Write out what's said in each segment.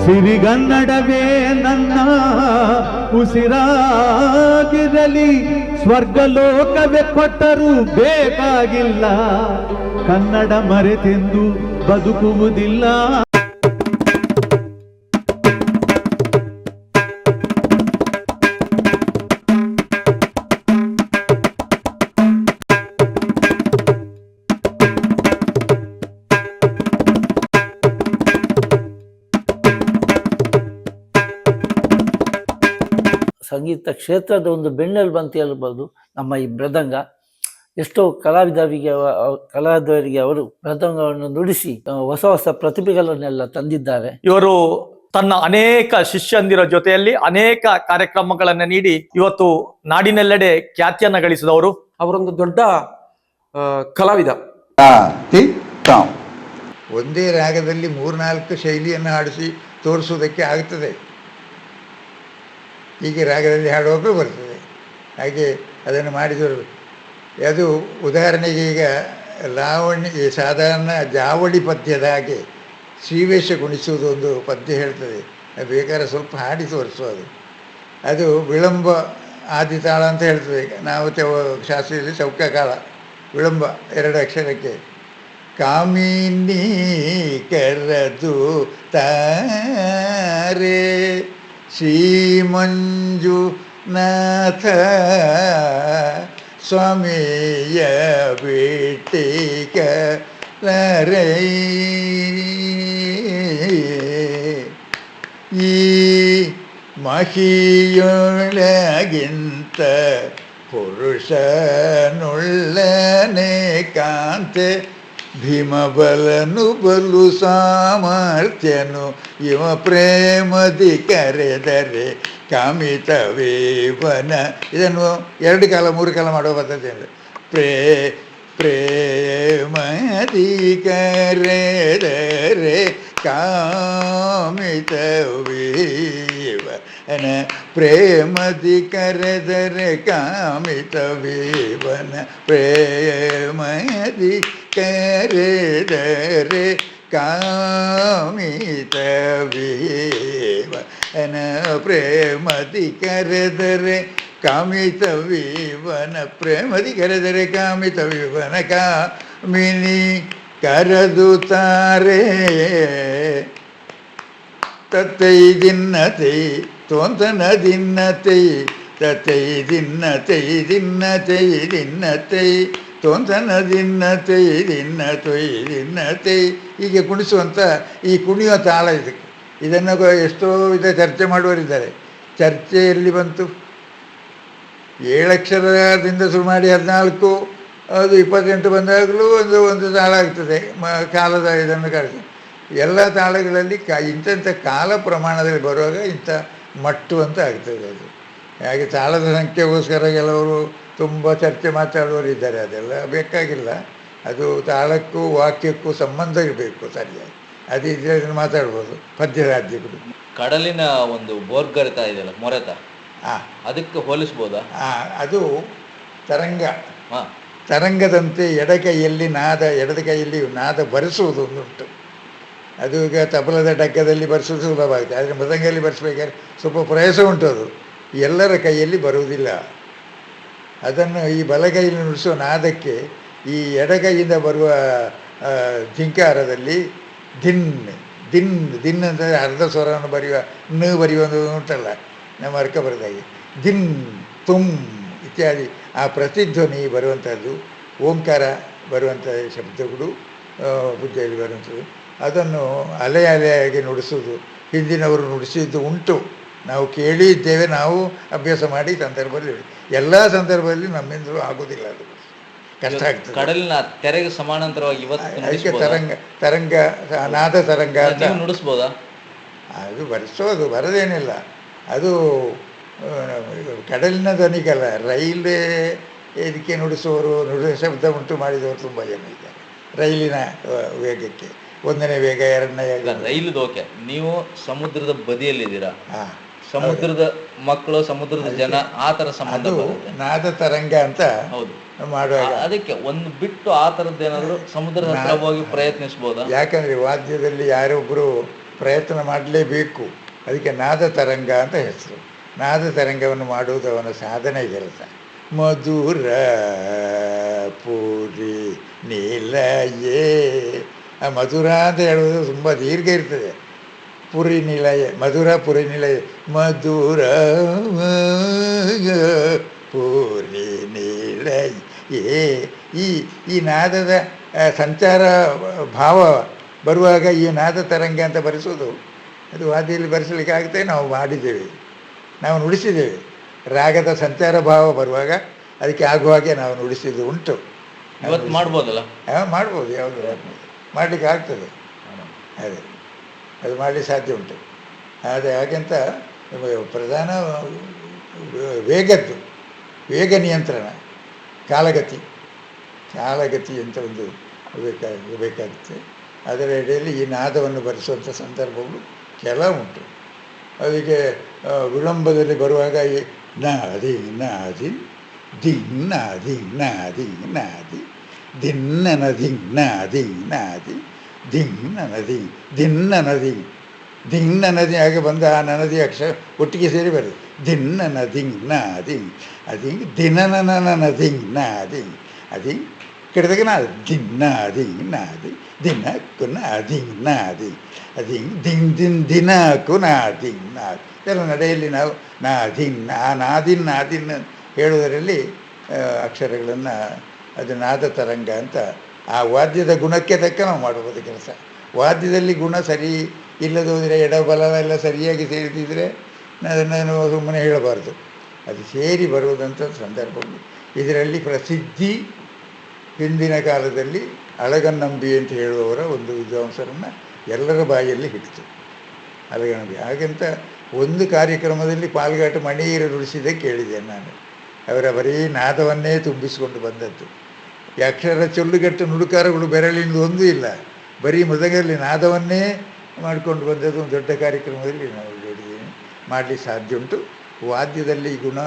ಸಿರಿಗನ್ನಡವೇ ನನ್ನ ಉಸಿರಾಗಿರಲಿ, ಸ್ವರ್ಗಲೋಕವೇ ಕೊಟ್ಟರೂ ಬೇಕಾಗಿಲ್ಲ, ಕನ್ನಡ ಮರೆತೆಂದು ಬದುಕುವುದಿಲ್ಲ. ಸಂಗೀತ ಕ್ಷೇತ್ರದ ಒಂದು ಬೆನ್ನೆಲುಬು ಅಂತ ಹೇಳ್ಬೋದು ನಮ್ಮ ಈ ಮೃದಂಗ. ಎಷ್ಟೋ ಕಲಾವಿದರಿಗೆ ಅವರು ಮೃದಂಗವನ್ನು ನುಡಿಸಿ ಹೊಸ ಹೊಸ ಪ್ರತಿಭೆಗಳನ್ನೆಲ್ಲ ತಂದಿದ್ದಾರೆ. ಇವರು ತನ್ನ ಅನೇಕ ಶಿಷ್ಯಂದಿರ ಜೊತೆಯಲ್ಲಿ ಅನೇಕ ಕಾರ್ಯಕ್ರಮಗಳನ್ನು ನೀಡಿ ಇವತ್ತು ನಾಡಿನೆಲ್ಲೆಡೆ ಖ್ಯಾತಿಯನ್ನ ಗಳಿಸಿದವರು. ಅವರೊಂದು ದೊಡ್ಡ ಕಲಾವಿದ. ಒಂದೇ ರಾಗದಲ್ಲಿ 3-4 ಶೈಲಿಯನ್ನು ಹಾಡಿಸಿ ತೋರಿಸುವುದಕ್ಕೆ ಆಗ್ತದೆ. ಹೀಗೆ ರಾಗದಲ್ಲಿ ಹಾಡುವಾಗಲೂ ಬರ್ತದೆ, ಹಾಗೆ ಅದನ್ನು ಮಾಡಿದರು. ಅದು ಉದಾಹರಣೆಗೆ ಈಗ ಲಾವಣಿ ಸಾಧಾರಣ ಜಾವಳಿ ಪದ್ಯದ ಹಾಗೆ ಶ್ರೀವೇಷ ಗುಣಿಸುವುದು ಒಂದು ಪದ್ಯ ಹೇಳ್ತದೆ. ಅದು ಬೇಕಾದ್ರೆ ಸ್ವಲ್ಪ ಹಾಡಿ ತೋರಿಸೋದು. ಅದು ವಿಳಂಬ ಆದಿತಾಳ ಅಂತ ಹೇಳ್ತದೆ. ನಾವು ಶಾಸ್ತ್ರೀಯಲ್ಲಿ ಚೌಕಕಾಲ, ವಿಳಂಬ 2 ಅಕ್ಷರಕ್ಕೆ. ಕಾಮಿನಿ ಕರೆದು ತಾರೆ ಶ್ರೀ ಮಂಜುನಾಥ ಸ್ವಾಮಿಯ ಭೇಟಿಗ ರೈ. ಈ ಮಹಿಯೊಳಗಿಂತ ಪುರುಷನುಳ್ಳನೆ ಕಾಂತೆ, ಭೀಮಬಲನು ಬಲು ಸಾಮರ್ಥ್ಯನು ಇವ ಪ್ರೇಮದಿ ಕರೆದರೆ ಕಾಮಿತವೇವನ. ಇದನ್ನು 2 ಕಾಲ 3 ಕಾಲ ಮಾಡುವ ಪದ್ಧತಿ ಅಂದರೆ ಪ್ರೇಮದಿ ಕರೆದರೆ ಕಾಮಿತವೇವನ, ಪ್ರೇಮದಿ ಕರೆದರೆ ಕಾಮಿತವೇವನ, ಪ್ರೇಮದಿ ಕರೆದರೆ ಕಾಮಿತವೇವನ, ಪ್ರೇಮದಿ ಕರೆದರೆ ಕಾಮಿತವೇವನ, ಪ್ರೇಮದಿ ಕರೆದರೆ ಕಾಮಿತವೇವನ. ಕಾಮಿನಿ ಕರೆದು ತಾರೆ ತತ್ತೈ ದಿನ್ನತೈ ತೋಂತನ ದಿನ್ನತೈ, ತತ್ತೈ ದಿನ್ನತೈ ದಿನ್ನತೈ ದಿನ್ನತೈ ತೋಂತನ ದಿನ್ನತೈ ದಿನ್ನತೈ ದಿನ್ನತೈ. ಹೀಗೆ ಕುಣಿಸುವಂಥ ಈ ಕುಣಿಯುವ ತಾಳ ಇದಕ್ಕೆ. ಇದನ್ನು ಎಷ್ಟೋ ಚರ್ಚೆ ಮಾಡುವರಿದ್ದಾರೆ. ಚರ್ಚೆಯಲ್ಲಿ ಬಂತು 7 ಅಕ್ಷರದಿಂದ ಶುರು ಮಾಡಿ 14 ಅದು 28 ಬಂದಾಗಲೂ ಒಂದು ತಾಳ ಆಗ್ತದೆ. ಕಾಲದ ಇದನ್ನು ಕರೆಸಿ ಎಲ್ಲ ತಾಳಗಳಲ್ಲಿ ಇಂಥ ಕಾಲ ಪ್ರಮಾಣದಲ್ಲಿ ಬರುವಾಗ ಇಂಥ ಮಟ್ಟು ಅಂತ ಆಗ್ತದೆ. ಅದು ಹಾಗೆ ತಾಳದ ಸಂಖ್ಯೆಗೋಸ್ಕರ ಕೆಲವರು ತುಂಬ ಚರ್ಚೆ ಮಾತಾಡುವವರಿದ್ದಾರೆ. ಅದೆಲ್ಲ ಬೇಕಾಗಿಲ್ಲ. ಅದು ತಾಳಕ್ಕೂ ವಾಕ್ಯಕ್ಕೂ ಸಂಬಂಧ ಇರಬೇಕು ಸರಿಯಾಗಿ. ಅದು ಇದನ್ನು ಮಾತಾಡ್ಬೋದು ಪದ್ಯ ರಾಜ್ಯಗಳು. ಕಡಲಿನ ಒಂದು ಬೋರ್ಗರೆತ ಇದೆಯಲ್ಲ, ಮೊರೆತ, ಅದಕ್ಕೆ ಹೋಲಿಸ್ಬೋದಾ? ಅದು ತರಂಗದಂತೆ ಎಡ ಕೈಯಲ್ಲಿ ನಾದ ಬರೆಸುವುದು ಒಂದುಂಟು. ಅದು ಈಗ ತಬಲದ ಡಗ್ಗದಲ್ಲಿ ಬರೆಸೋದು ಸುಲಭ ಆಗುತ್ತೆ. ಆದರೆ ಮೃದಂಗಲ್ಲಿ ಬರೆಸ್ಬೇಕಾದ್ರೆ ಸ್ವಲ್ಪ ಪ್ರಯಾಸ ಉಂಟು. ಅದು ಎಲ್ಲರ ಕೈಯಲ್ಲಿ ಬರುವುದಿಲ್ಲ. ಅದನ್ನು ಈ ಬಲಗೈಯಲ್ಲಿ ನುಡಿಸುವ ನಾದಕ್ಕೆ ಈ ಎಡಗೈಯಿಂದ ಬರುವ ಧಿಂಕಾರದಲ್ಲಿ ದಿನ್ ದಿನ್ ದಿನ್ ಅಂತ ಅರ್ಧ ಸ್ವರವನ್ನು ಬರೆಯುವುದು ಉಂಟಲ್ಲ, ನಮ್ಮ ಅರ್ಕ ಬರೆದಾಗಿ ದಿನ್ ತುಮ್ ಇತ್ಯಾದಿ ಆ ಪ್ರತಿಧ್ವನಿ ಬರುವಂಥದ್ದು, ಓಂಕಾರ ಬರುವಂಥ ಶಬ್ದಗಳು ಬುದ್ಧಿಯಲ್ಲಿ ಬರುವಂಥದ್ದು. ಅದನ್ನು ಅಲೆಯಾಗಿ ನುಡಿಸೋದು ಹಿಂದಿನವರು ನುಡಿಸಿದ್ದು ಉಂಟು. ನಾವು ಕೇಳಿದ್ದೇವೆ, ನಾವು ಅಭ್ಯಾಸ ಮಾಡಿ ಸಂದರ್ಭದಲ್ಲಿ ಎಲ್ಲ ಸಂದರ್ಭದಲ್ಲಿ ನಮ್ಮಿಂದಲೂ ಆಗೋದಿಲ್ಲ. ಅದು ಕಷ್ಟ ಆಗ್ತದೆ. ಕಡಲಿನ ತೆರೆಗೆ ಸಮಾನಾಂತರವಾಗಿ ಅದಕ್ಕೆ ತರಂಗ ನಾದ ತರಂಗ ಅಂತ ನುಡಿಸ್ಬೋದಾ? ಅದು ಬರೆಸೋದು ಬರದೇನಿಲ್ಲ. ಅದು ಕಡಲಿನ ಧ್ವನಿಗಲ್ಲ, ರೈಲ್ವೇ ಇದಕ್ಕೆ ನುಡಿಸುವವರು ಶಬ್ದ ಉಂಟು ಮಾಡಿದವರು ತುಂಬ ಜನ ಇದ್ದಾರೆ. ರೈಲಿನ ವೇಗಕ್ಕೆ 1ನೇ ವೇಗ 2ನೇ ವೇಗ. ರೈಲದು ಓಕೆ, ನೀವು ಸಮುದ್ರದ ಬದಿಯಲ್ಲಿದ್ದೀರಾ, ಸಮುದ್ರದ ಮಕ್ಕಳು ಸಮುದ್ರದ ಜನ ಆ ಥರ ಸಂಬಂಧ ನಾದ ತರಂಗ ಅಂತ ಹೌದು ಮಾಡುವಾಗ ಅದಕ್ಕೆ ಒಂದು ಬಿಟ್ಟು ಆ ಥರದ್ದೇನಾದರೂ ಸಮುದ್ರದ ಹತ್ರ ಹೋಗಿ ಪ್ರಯತ್ನಿಸ್ಬೋದಾ? ಯಾಕಂದರೆ ವಾದ್ಯದಲ್ಲಿ ಯಾರೊಬ್ಬರು ಪ್ರಯತ್ನ ಮಾಡಲೇಬೇಕು. ಅದಕ್ಕೆ ನಾದ ತರಂಗ ಅಂತ ಹೆಸರು. ನಾದ ತರಂಗವನ್ನು ಮಾಡುವುದು ಅವನ ಸಾಧನೆ ಕೆಲಸ. ಮಧುರ ಪುರಿ ನಿಲಯೇ, ಆ ಮಧುರ ಅಂತ ಹೇಳುವುದು ತುಂಬ ದೀರ್ಘ ಇರ್ತದೆ. ಪುರಿ ನಿಲಯ, ಮಧುರ ಪುರಿ ನಿಲಯ, ಮಧುರ ಪುರಿ ನಿಲಯೇ. ಈ ನಾದದ ಸಂಚಾರ ಭಾವ ಬರುವಾಗ ಈ ನಾದ ತರಂಗ ಅಂತ ಬರೆಸೋದು, ಅದು ವಾದ್ಯದಲ್ಲಿ ಬರೆಸಲಿಕ್ಕೆ ಆಗ್ತದೆ. ನಾವು ಮಾಡಿದ್ದೇವೆ, ನಾವು ನುಡಿಸಿದ್ದೇವೆ. ರಾಗದ ಸಂಚಾರ ಭಾವ ಬರುವಾಗ ಅದಕ್ಕೆ ಆಗುವ ಹಾಗೆ ನಾವು ನುಡಿಸಿದ್ದು ಉಂಟು. ಇವತ್ತು ಮಾಡ್ಬೋದಲ್ಲ? ಮಾಡ್ಬೋದು, ಯಾವುದು ಮಾಡಲಿಕ್ಕೆ ಆಗ್ತದೆ. ಅದೇ ಅದು ಮಾಡಲಿಕ್ಕೆ ಸಾಧ್ಯ ಉಂಟು. ಆದರೆ ಹಾಗಂತ ಪ್ರಧಾನ ವೇಗದ್ದು, ವೇಗ ನಿಯಂತ್ರಣ, ಕಾಲಗತಿ ಅಂತ ಒಂದು ಬೇಕಾಗುತ್ತೆ. ಅದರ ಎಡೆಯಲ್ಲಿ ಈ ನಾದವನ್ನು ಬರೆಸುವಂಥ ಸಂದರ್ಭಗಳು ಕೆಲವು ಉಂಟು. ಅದಕ್ಕೆ ವಿಳಂಬದಲ್ಲಿ ಬರುವಾಗ ಈ ನಾದಿ ನಾದಿ ದಿನ್ನಾದಿ ನಾದಿ ನಾದಿ ದಿನ್ನನದಿ ನಾದಿ ನಾದಿ ದಿನ್ನನದಿ ದಿನ್ನನದಿ ದಿನ್ನನದಿ ಹಾಗೆ ಬಂದ ಆ ನದಿ ಅಕ್ಷರ ಒಟ್ಟಿಗೆ ಸೇರಿ ಬರ್ತದೆ. ದಿನ್ನನದಿ ನಾದಿ ಅದಿ ದಿನನನದಿ ನಾದಿ ಅದಿ ಕೆಡದಾಗ ನಾದಿ ದಿನ್ನಾದಿ ನಾದಿ ದಿನಕ್ಕು ನಾದಿ ನಾದಿ ಅದಿ ದಿನಕ್ಕೂ ನಾದಿ ನಾದಿ. ಇದರ ನಡೆಯಲ್ಲಿ ನಾವು ನಾದಿನ್, ಆ ನಾದಿನ್ ಹೇಳುವುದರಲ್ಲಿ ಅಕ್ಷರಗಳನ್ನು, ಅದು ನಾದ ತರಂಗ ಅಂತ. ಆ ವಾದ್ಯದ ಗುಣಕ್ಕೆ ತಕ್ಕ ನಾವು ಮಾಡುವುದು ಕೆಲಸ. ವಾದ್ಯದಲ್ಲಿ ಗುಣ ಸರಿ ಇಲ್ಲದೋದರೆ, ಎಡಬಲ ಎಲ್ಲ ಸರಿಯಾಗಿ ಸೇರಿದಿದ್ರೆ ಅದನ್ನು ಸುಮ್ಮನೆ ಹೇಳಬಾರ್ದು. ಅದು ಸೇರಿ ಬರುವುದಂಥ ಸಂದರ್ಭಗಳು. ಇದರಲ್ಲಿ ಪ್ರಸಿದ್ಧಿ ಹಿಂದಿನ ಕಾಲದಲ್ಲಿ ಅಳಗನ್ನಂಬಿ ಅಂತ ಹೇಳುವವರ ಒಂದು ವಿದ್ವಾಂಸರನ್ನು ಎಲ್ಲರ ಬಾಯಲ್ಲಿ ಹಿಡಿತು. ಅಳಗನ್ನಂಬಿ ಹಾಗಂತ ಒಂದು ಕಾರ್ಯಕ್ರಮದಲ್ಲಿ ಪಾಲ್ಗಾಟ ಮಣಿಯರು ನುಡಿಸಿದೆ ಕೇಳಿದ್ದೇನೆ ನಾನು. ಅವರ ಬರೀ ನಾದವನ್ನೇ ತುಂಬಿಸಿಕೊಂಡು ಬಂದದ್ದು. ಈ ಅಕ್ಷರ ಚೊಲ್ಲುಗಟ್ಟು ನುಡುಕಾರಗಳು ಬೆರಳಿಂದ ಒಂದೂ ಇಲ್ಲ, ಬರೀ ಮೃದಂಗದಲ್ಲಿ ನಾದವನ್ನೇ ಮಾಡಿಕೊಂಡು ಬಂದದ್ದು ಒಂದು ದೊಡ್ಡ ಕಾರ್ಯಕ್ರಮದಲ್ಲಿ ನಾವು ನೋಡಿದ್ದೀನಿ. ಮಾಡಲಿಕ್ಕೆ ಸಾಧ್ಯ ಉಂಟು. ವಾದ್ಯದಲ್ಲಿ ಗುಣ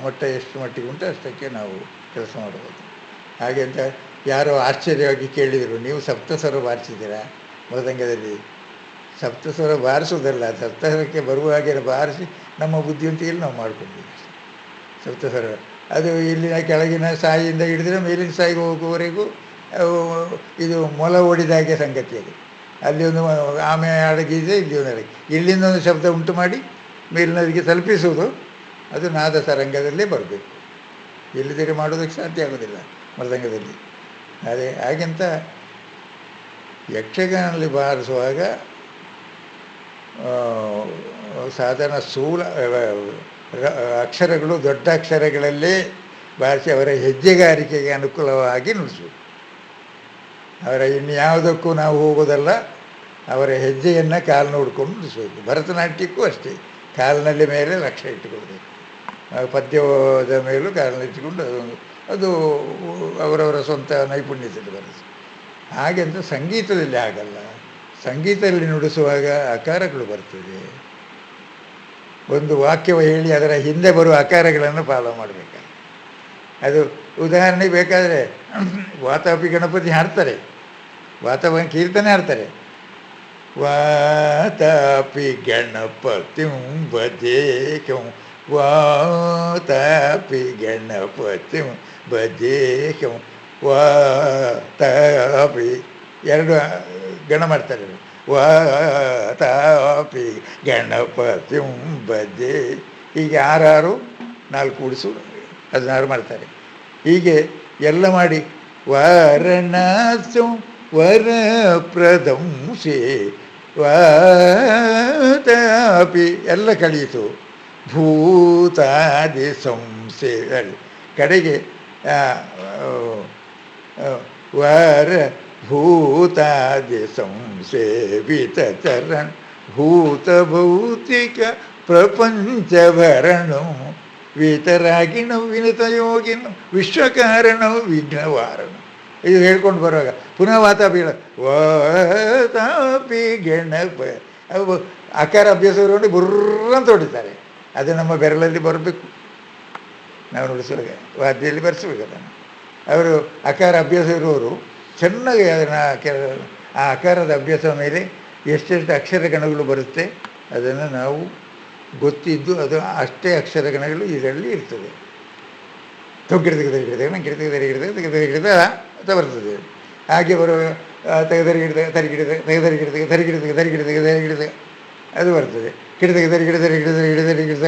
ಮಟ್ಟ ಎಷ್ಟು ಮಟ್ಟಿಗೆ ಉಂಟು ಅಷ್ಟಕ್ಕೆ ನಾವು ಕೆಲಸ ಮಾಡಬಹುದು. ಹಾಗೆ ಅಂತ ಯಾರೋ ಆಶ್ಚರ್ಯವಾಗಿ ಕೇಳಿದರು, ನೀವು ಸಪ್ತಸ್ವರ ಬಾರಿಸಿದ್ದೀರಾ ಮೃದಂಗದಲ್ಲಿ? ಸಪ್ತಸ್ವರ ಬಾರಿಸೋದಲ್ಲ, ಸಪ್ತಸ್ವರಕ್ಕೆ ಬರುವ ಹಾಗೆ ಬಾರಿಸಿ ನಮ್ಮ ಬುದ್ಧಿವಂತಿಕೆಯಲ್ಲಿ ನಾವು ಮಾಡ್ಕೊಂಡಿದ್ದೀವಿ ಸಪ್ತಸ್ವರ. ಅದು ಇಲ್ಲಿನ ಕೆಳಗಿನ ಸಾಯಿಯಿಂದ ಹಿಡಿದ್ರೆ ಮೇಲಿನ ಸಾಯಿಗೆ ಹೋಗುವವರೆಗೂ ಇದು ಮೊಲ ಓಡಿದಾಗೆ ಸಂಗತಿ. ಅದು ಅಲ್ಲಿ ಒಂದು ಆಮೆ ಅಡಗಿದೆ, ಇಲ್ಲಿ ಒಂದು ಅಡಗಿ, ಇಲ್ಲಿಂದ ಒಂದು ಶಬ್ದ ಉಂಟು ಮಾಡಿ ಮೇಲಿನವರಿಗೆ ತಲುಪಿಸುವುದು, ಅದು ನಾದ ತರಂಗದಲ್ಲೇ ಬರಬೇಕು. ಎಲ್ಲಿದ್ದರೆ ಮಾಡೋದಕ್ಕೆ ಸಾಧ್ಯ ಆಗೋದಿಲ್ಲ ಮೃದಂಗದಲ್ಲಿ. ಅದೇ ಹಾಗೆಂತ ಯಕ್ಷಗಾನದಲ್ಲಿ ಬಾರಿಸುವಾಗ ಸಾಧಾರಣ ಸ್ಥೂಲ ಅಕ್ಷರಗಳು ದೊಡ್ಡ ಅಕ್ಷರಗಳಲ್ಲೇ ಬಾರಿಸಿ ಅವರ ಹೆಜ್ಜೆಗಾರಿಕೆಗೆ ಅನುಕೂಲವಾಗಿ ನುಡಿಸಬೇಕು. ಅವರ ಇನ್ಯಾವುದಕ್ಕೂ ನಾವು ಹೋಗೋದಲ್ಲ, ಅವರ ಹೆಜ್ಜೆಯನ್ನು ಕಾಲು ನೋಡಿಕೊಂಡು ನುಡಿಸಬೇಕು. ಭರತನಾಟ್ಯಕ್ಕೂ ಅಷ್ಟೇ, ಕಾಲಿನಲ್ಲಿ ಮೇಲೆ ಲಕ್ಷ್ಯ ಇಟ್ಟುಕೊಳ್ಬೇಕು. ಪದ್ಯದ ಮೇಲೂ ಕಾಲಿನಿಟ್ಟುಕೊಂಡು ಅದು ಅವರವರ ಸ್ವಂತ ನೈಪುಣ್ಯದಲ್ಲಿ ಬರೆಸಿ. ಹಾಗೆಂತ ಸಂಗೀತದಲ್ಲಿ ಆಗಲ್ಲ. ಸಂಗೀತದಲ್ಲಿ ನುಡಿಸುವಾಗ ಆಕಾರಗಳು ಬರ್ತದೆ. ಒಂದು ವಾಕ್ಯವ ಹೇಳಿ ಅದರ ಹಿಂದೆ ಬರುವ ಆಕಾರಗಳನ್ನು ಫಾಲೋ ಮಾಡಬೇಕು. ಅದು ಉದಾಹರಣೆ ಬೇಕಾದರೆ ವಾತಾಪಿ ಗಣಪತಿ ಹಾಡ್ತಾರೆ, ವಾತಾಪಿ ಕೀರ್ತನೆ ಹಾಡ್ತಾರೆ. ವಾತಾಪಿ ಗಣಪತಿ ಬದೇಕಂ ವಾತಾಪಿ ಗಣಪತಿ ಬದೇಕಂ ವಾತಾಪಿ ಎರಡು ಗಣ ಮಾಡ್ತಾರೆ. ವಾತಾಪಿ ಗಣಪತಿ ಬದೆ, ಹೀಗೆ 6 4 ಕೂಡಿಸು 16 ಮಾಡ್ತಾರೆ. ಹೀಗೆ ಎಲ್ಲ ಮಾಡಿ ವಾರಣಾಸಂ ವರಪ್ರದಂಸೆ ವಾತಾಪಿ ಎಲ್ಲ ಕಳೀತು. ಭೂತಾದಿ ಸಂಸೆ ಕಡೆಗೆ ವರ ಭೂತಾದಿ ಸಂಸೇವಿತ ಚರಣ ಭೂತ ಭೌತಿಕ ಪ್ರಪಂಚಭರಣಂ ವೀತರಾಗಿಣ ವಿನತ ಯೋಗಿನ ವಿಶ್ವಕಾರಣ ವಿಘ್ನವಾರಣ. ಇದು ಹೇಳ್ಕೊಂಡು ಬರುವಾಗ ಪುನಃ ವಾತಾಪಿ ವಾತಾಪಿ ಗಣಪ ಅವು ಆಕಾರ ಅಭ್ಯಾಸ ಇರುವಂತೆ ಬುರ್ರಂತ ಹೊಡಿತಾರೆ. ಅದು ನಮ್ಮ ಬೆರಳಲ್ಲಿ ಬರಬೇಕು, ನಾವು ನುಡಿಸುವಾಗ ವಾದ್ಯದಲ್ಲಿ ಬರೆಸ್ಬೇಕು ಅದನ್ನು. ಅವರು ಆಕಾರ ಅಭ್ಯಾಸ ಇರುವವರು ಚೆನ್ನಾಗಿ ಅದನ್ನು ಆ ಆಕಾರದ ಅಭ್ಯಾಸದ ಮೇಲೆ ಎಷ್ಟೆಷ್ಟು ಅಕ್ಷರಗಣಗಳು ಬರುತ್ತೆ ಅದನ್ನು ನಾವು ಗೊತ್ತಿದ್ದು ಅದು ಅಷ್ಟೇ ಅಕ್ಷರಗಣಗಳು ಇದರಲ್ಲಿ ಇರ್ತದೆ. ತೊಗ್ಗಿಡಿದ ಅಂತ ಬರ್ತದೆ. ಹಾಗೆ ಬರುವ ತರಿಗಿಡಿದ ಅದು ಬರ್ತದೆ.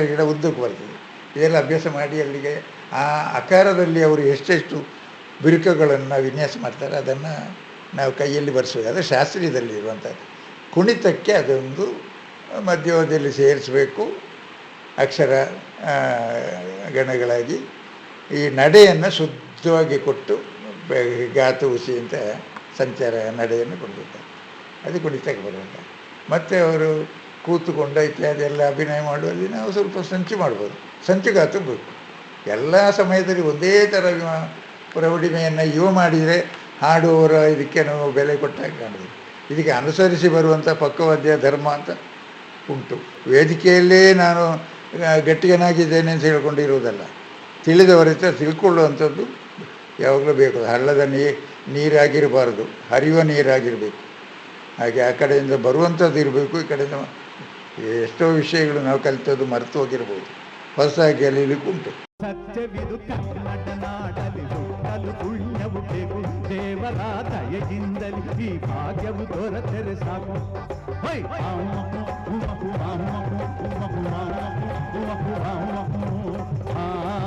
ಗಿಡ ಉದ್ದಕ್ಕೂ ಬರ್ತದೆ. ಇದೆಲ್ಲ ಅಭ್ಯಾಸ ಮಾಡಿ ಅಲ್ಲಿಗೆ ಆ ಆಕಾರದಲ್ಲಿ ಅವರು ಎಷ್ಟೆಷ್ಟು ಬಿರುಕುಗಳನ್ನು ವಿನ್ಯಾಸ ಮಾಡ್ತಾರೆ ಅದನ್ನು ನಾವು ಕೈಯಲ್ಲಿ ಬರೆಸಬೇಕು. ಅದು ಶಾಸ್ತ್ರೀಯದಲ್ಲಿ ಇರುವಂಥದ್ದು. ಕುಣಿತಕ್ಕೆ ಅದೊಂದು ಮಧ್ಯದಲ್ಲಿ ಸೇರಿಸಬೇಕು ಅಕ್ಷರ ಗಣಗಳಾಗಿ. ಈ ನಡೆಯನ್ನು ಶುದ್ಧವಾಗಿ ಕೊಟ್ಟು ಗಾತು ಹುಸಿ ಅಂತ ಸಂಚಾರ ನಡೆಯನ್ನು ಕೊಡಬೇಕು. ಅದು ಕುಣಿತಕ್ಕೆ ಬರುವಂಥ. ಮತ್ತು ಅವರು ಕೂತುಕೊಂಡ ಇತ್ಯಾದಿ ಎಲ್ಲ ಅಭಿನಯ ಮಾಡುವಲ್ಲಿ ನಾವು ಸ್ವಲ್ಪ ಸಂಚು ಮಾಡ್ಬೋದು. ಸಂಚುಗಾತು ಬೇಕು. ಎಲ್ಲ ಸಮಯದಲ್ಲಿ ಒಂದೇ ಥರ ಪ್ರೌಢಿಮೆಯನ್ನು ಮಾಡಿದರೆ ಹಾಡುವವರ ಇದಕ್ಕೆ ನಾವು ಬೆಲೆ ಕೊಟ್ಟಾಗ ಕಾಣೋದು. ಇದಕ್ಕೆ ಅನುಸರಿಸಿ ಬರುವಂಥ ಪಕ್ವವಾದ್ಯ ಧರ್ಮ ಅಂತ ಉಂಟು. ವೇದಿಕೆಯಲ್ಲೇ ನಾನು ಗಟ್ಟಿಗನಾಗಿದ್ದೇನೆ ಅಂತ ಹೇಳ್ಕೊಂಡಿರುವುದಲ್ಲ, ತಿಳಿದವರಿತ ತಿಳ್ಕೊಳ್ಳುವಂಥದ್ದು ಯಾವಾಗಲೂ ಬೇಕು. ಹಳ್ಳದ ನೀರಾಗಿರಬಾರ್ದು, ಹರಿಯುವ ನೀರಾಗಿರಬೇಕು. ಹಾಗೆ ಆ ಕಡೆಯಿಂದ ಬರುವಂಥದ್ದು ಇರಬೇಕು, ಈ ಕಡೆಯಿಂದ ಎಷ್ಟೋ ವಿಷಯಗಳು ನಾವು ಕಲಿತದ್ದು ಮರೆತು ಹೋಗಿರ್ಬೋದು, ಹೊಸದಾಗಿ ಕಲೀಲಿಕ್ಕೆ ಉಂಟು. ಸತ್ಯವಿದು ಕನ್ನಡ ನಾಡಲಿ ಹುಟ್ಟಲು ಪುಣ್ಯವು ಬೇಕು. ದೇವರ ದಯೆಯಿಂದಲೇ ಈ ಭಾಗ್ಯವು ದೊರೆತರೆ ಸಾಕು. ಆ